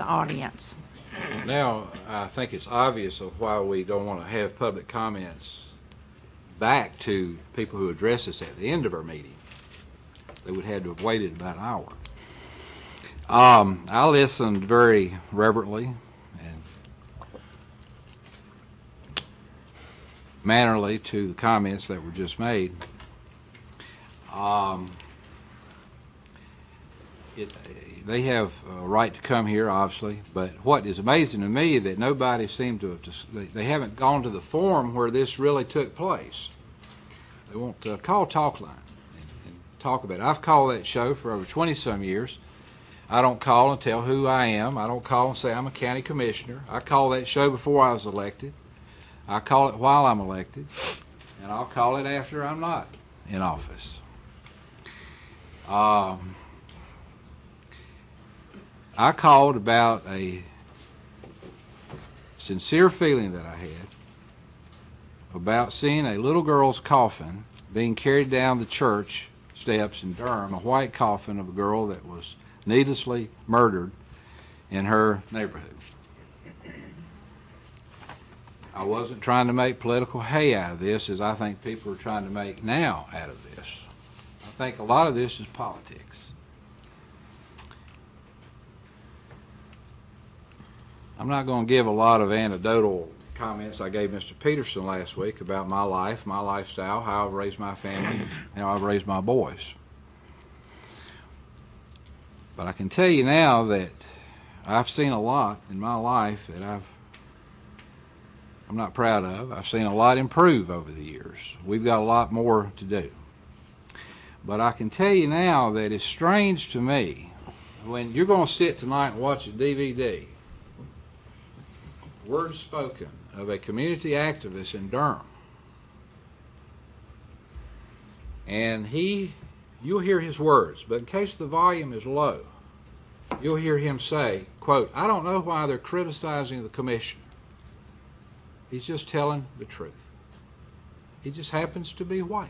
audience. Now, I think it's obvious of why we don't want to have public comments back to people who address us at the end of our meeting. They would have to have waited about an hour. I listened very reverently and mannerly to the comments that were just made. They have a right to come here, obviously, but what is amazing to me is that nobody seemed to have, they haven't gone to the forum where this really took place. They won't call Talk Line and talk about it. I've called that show for over 20-some years. I don't call and tell who I am. I don't call and say I'm a county commissioner. I call that show before I was elected. I call it while I'm elected, and I'll call it after I'm not in office. I called about a sincere feeling that I had about seeing a little girl's coffin being carried down the church steps in Durham, a white coffin of a girl that was needlessly murdered in her neighborhood. I wasn't trying to make political hay out of this, as I think people are trying to make now out of this. I think a lot of this is politics. I'm not going to give a lot of anecdotal comments I gave Mr. Peterson last week about my life, my lifestyle, how I've raised my family, how I've raised my boys. But I can tell you now that I've seen a lot in my life that I'm not proud of. I've seen a lot improve over the years. We've got a lot more to do. But I can tell you now that it's strange to me when you're going to sit tonight and watch a DVD, words spoken of a community activist in Durham, and you'll hear his words, but in case the volume is low, you'll hear him say, quote, "I don't know why they're criticizing the commission. He's just telling the truth. He just happens to be white.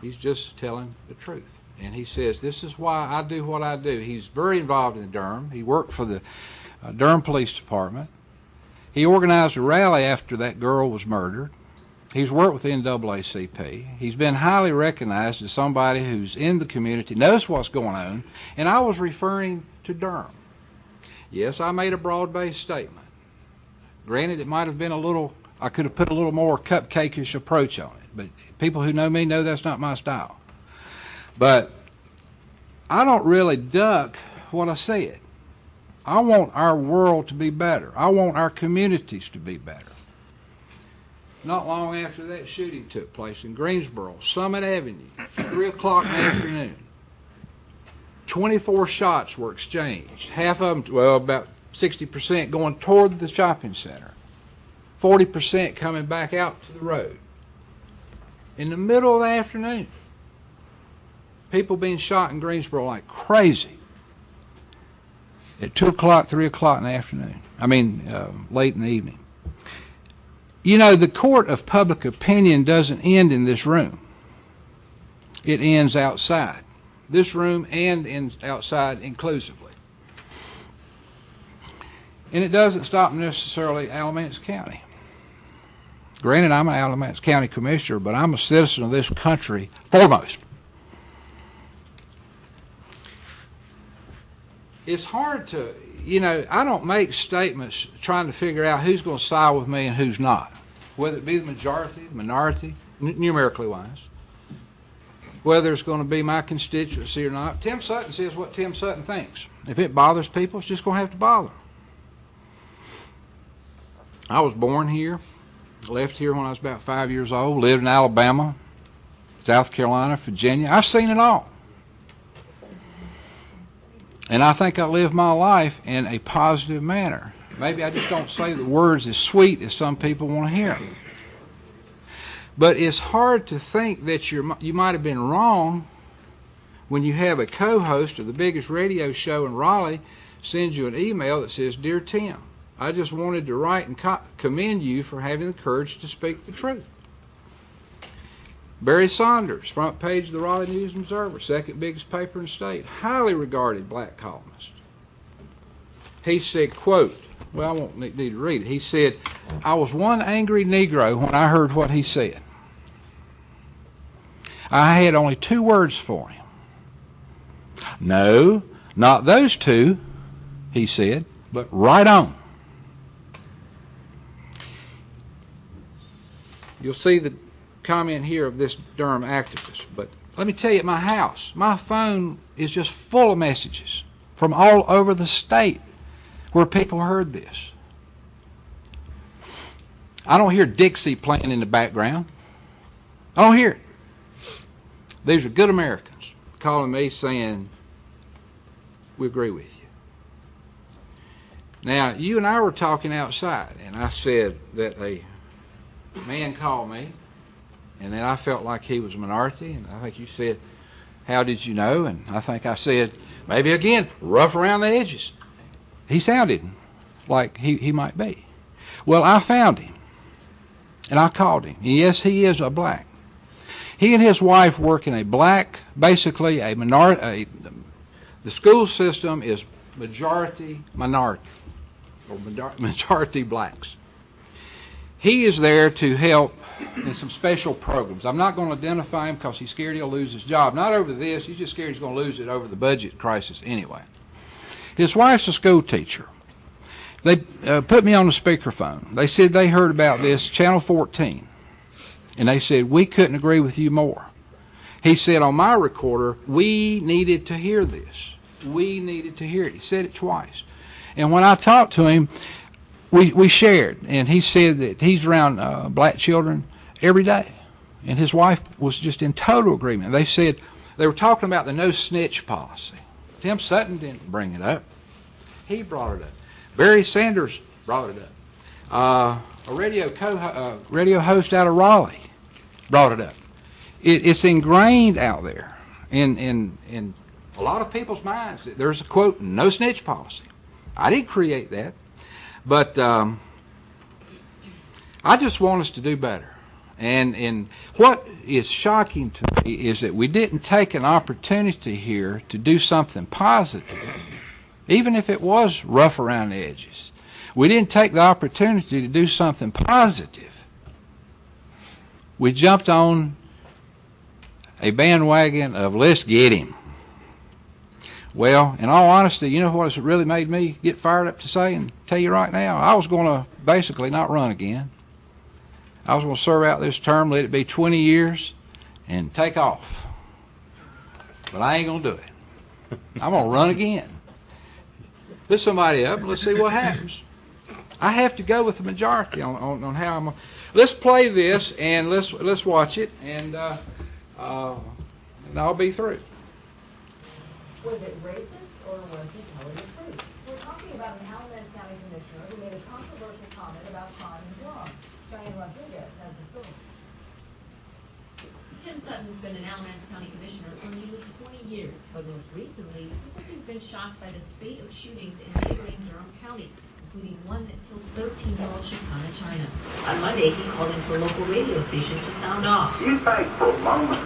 He's just telling the truth." And he says, "This is why I do what I do." He's very involved in Durham. He worked for the Durham Police Department. He organized a rally after that girl was murdered. He's worked with the NAACP. He's been highly recognized as somebody who's in the community, knows what's going on, and I was referring to Durham. Yes, I made a broad-based statement. Granted, it might have been I could have put a little more cupcake-ish approach on it, but people who know me know that's not my style. But I don't really duck what I said. I want our world to be better. I want our communities to be better. Not long after that shooting took place in Greensboro, Summit Avenue, 3 o'clock in the afternoon, 24 shots were exchanged. Half of them, well, about 60% going toward the shopping center, 40% coming back out to the road. In the middle of the afternoon, people being shot in Greensboro like crazy. At 2 o'clock, 3 o'clock in the afternoon. Late in the evening. You know, the court of public opinion doesn't end in this room. It ends outside. This room and outside inclusively. And it doesn't stop necessarily Alamance County. Granted, I'm an Alamance County Commissioner, but I'm a citizen of this country foremost. It's hard to, I don't make statements trying to figure out who's going to side with me and who's not, whether it be the majority, minority, numerically wise, whether it's going to be my constituency or not. Tim Sutton says what Tim Sutton thinks. If it bothers people, it's just going to have to bother them. I was born here, left here when I was about 5 years old, lived in Alabama, South Carolina, Virginia. I've seen it all. And I think I live my life in a positive manner. Maybe I just don't say the words as sweet as some people want to hear. But it's hard to think that you might have been wrong when you have a co-host of the biggest radio show in Raleigh sends you an email that says, "Dear Tim, I just wanted to write and commend you for having the courage to speak the truth." Barry Saunders, front page of the Raleigh News and Observer, second biggest paper in the state, highly regarded black columnist. He said, quote, well, I won't need to read it. He said, I was one angry Negro when I heard what he said. I had only 2 words for him. No, not those 2, he said, but right on. You'll see the comment here of this Durham activist. But let me tell you, at my house, my phone is just full of messages from all over the state where people heard this. I don't hear Dixie playing in the background. I don't hear it. These are good Americans calling me saying, we agree with you. Now, you and I were talking outside, and I said that a man called me, and then I felt like he was a minority, and I think you said, how did you know? And I think I said, maybe again, rough around the edges. He sounded like he might be. Well, I found him, and I called him. And yes, he is a black. He and his wife work in a black, basically a minority. The school system is majority minority, or majority blacks. He is there to help in some special programs. I'm not going to identify him because he's scared he'll lose his job. Not over this. He's just scared he's going to lose it over the budget crisis anyway. His wife's a school teacher. They put me on the speakerphone. They said they heard about this, Channel 14. And they said, we couldn't agree with you more. He said on my recorder, we needed to hear this. We needed to hear it. He said it twice. And when I talked to him, we shared. And he said that he's around black children every day. And his wife was just in total agreement. They said, they were talking about the no snitch policy. Tim Sutton didn't bring it up. He brought it up. Barry Sanders brought it up. A radio host out of Raleigh brought it up. It's ingrained out there in a lot of people's minds. There's a quote, no snitch policy. I didn't create that, but I just want us to do better. And what is shocking to me is that we didn't take an opportunity here to do something positive, even if it was rough around the edges. We didn't take the opportunity to do something positive. We jumped on a bandwagon of let's get him. Well, in all honesty, you know what has really made me get fired up to say and tell you right now? I was going to basically not run again. I was going to serve out this term, let it be 20 years, and take off. But I ain't going to do it. I'm going to run again. Put somebody up and let's see what happens. I have to go with the majority on how I'm. Let's play this and let's watch it, and I'll be through. Was it racist or was he telling the truth? We're talking about an Alamance County commissioner who made a controversial comment about crime in Durham. Diane Rodriguez has the story. Tim Sutton's been an Alamance County commissioner for nearly 20 years, but most recently, he says he's been shocked by the spate of shootings in neighboring Durham County, including one that killed 13-year-old Shekinah China. On Monday, he called into a local radio station to sound off. You think for a moment,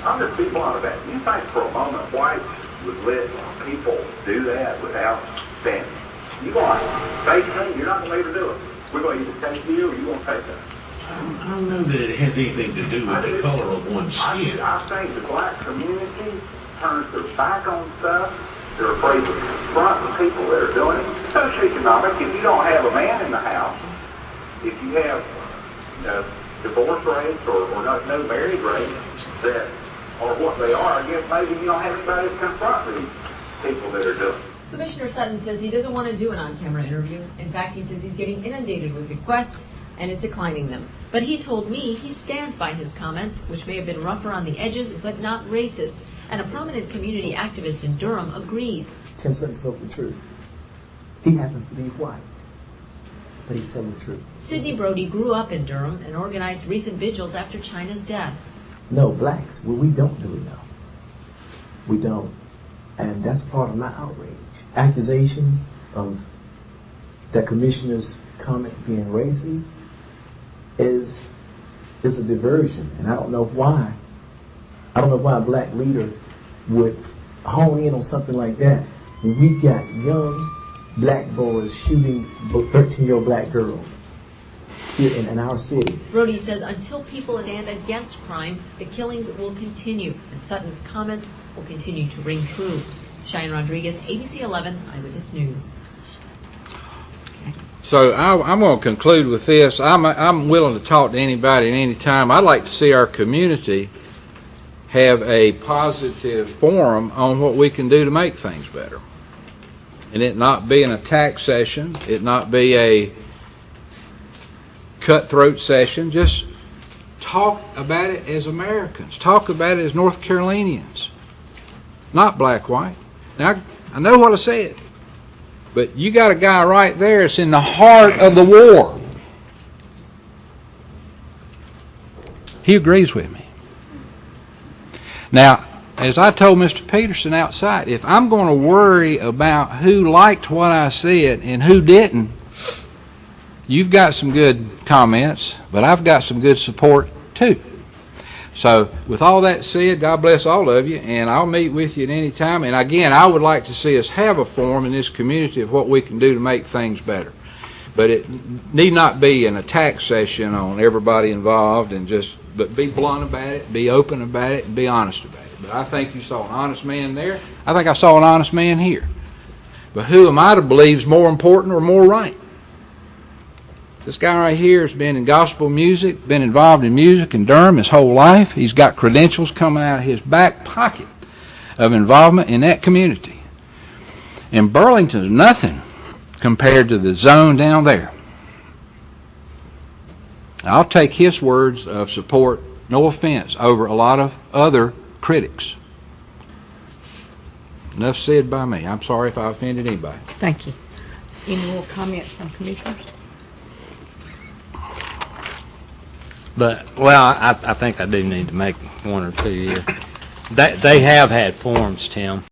I'm just be blunt about it, you think for a moment whites would let people do that without standing? You going to face me, you're not going to be able to do it. We're going to either take you or you're going to take us. I don't know that it has anything to do with the color of one's skin. I think the black community turns their back on stuff. They're afraid to confront the people that are doing it. Socioeconomic, if you don't have a man in the house, if you have divorce rates or no married rates that are what they are, I guess maybe you don't have anybody to confront these people that are doing it. Commissioner Sutton says he doesn't want to do an on-camera interview. In fact, he says he's getting inundated with requests and is declining them. But he told me he stands by his comments, which may have been rough around the edges, but not racist. And a prominent community activist in Durham agrees. Tim Sutton spoke the truth. He happens to be white, but he's telling the truth. Sidney Brody grew up in Durham and organized recent vigils after China's death. No, blacks, we don't do enough. We don't. And that's part of my outrage. Accusations of that commissioner's comments being racist is a diversion, and I don't know why. I don't know why a black leader would hone in on something like that when we've got young black boys shooting 13-year-old black girls here in our city. Brody says until people stand against crime, the killings will continue, and Sutton's comments will continue to ring true. Cheyenne Rodriguez, ABC 11 Eyewitness News. So I'm going to conclude with this. I'm willing to talk to anybody at any time. I'd like to see our community have a positive forum on what we can do to make things better. And it not be an attack session, it not be a cutthroat session. Just talk about it as Americans. Talk about it as North Carolinians, not black-white. Now, I know what I said, but you got a guy right there that's in the heart of the war. He agrees with me. Now, as I told Mr. Peterson outside, if I'm going to worry about who liked what I said and who didn't, you've got some good comments, but I've got some good support too. So with all that said, God bless all of you, and I'll meet with you at any time. And again, I would like to see us have a forum in this community of what we can do to make things better. But it need not be an attack session on everybody involved, and but be blunt about it, be open about it, and be honest about it. But I think you saw an honest man there. I think I saw an honest man here. But who am I to believe is more important or more right? This guy right here has been in gospel music, been involved in music in Durham his whole life. He's got credentials coming out of his back pocket of involvement in that community. And Burlington's nothing compared to the zone down there. I'll take his words of support, no offense, over a lot of other critics. Enough said by me. I'm sorry if I offended anybody. Thank you. Any more comments from commissioners? But, well, I think I do need to make one or two here. They have had forums, Tim.